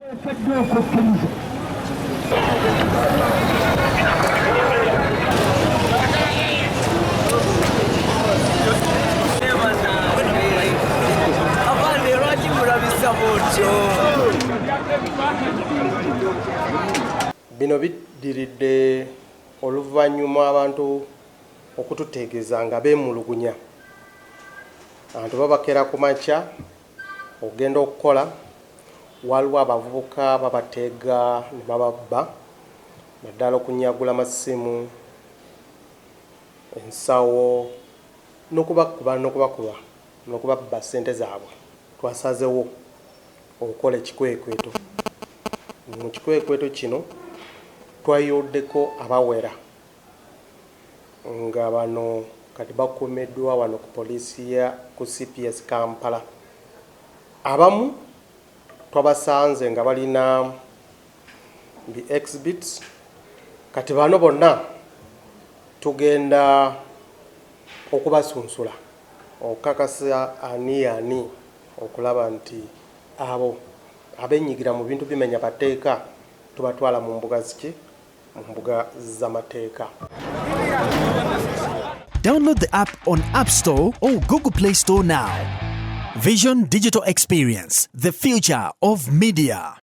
Bino biddiridde oluvannyuma abantu okututegeeza nga beemulugunya. Abantu babakera ku makya ogenda okukola, waliwo abavubuka babateega ne bababba, naddala okunyagula amasimu, ensawo, n'okubabba ssente zaabwe. Twasazewo okukola ekikwekweto. Mu kikwekweto kino twayoddeko abawera nga bano kati bakuumiddwa wano ku poliisi ku CPS Kampala. Abamu twabasanze nga balina bi exhibits, kati bano bonna tugenda okubasunsula okukakasa ani okulaba nti abo abenyigira mu bintu bimenya bateeka tubatwala mu mbuga ziki, mu mbuga z'amateeka. Download the app on App Store or Google Play Store now. Vision Digital Experience, the future of media.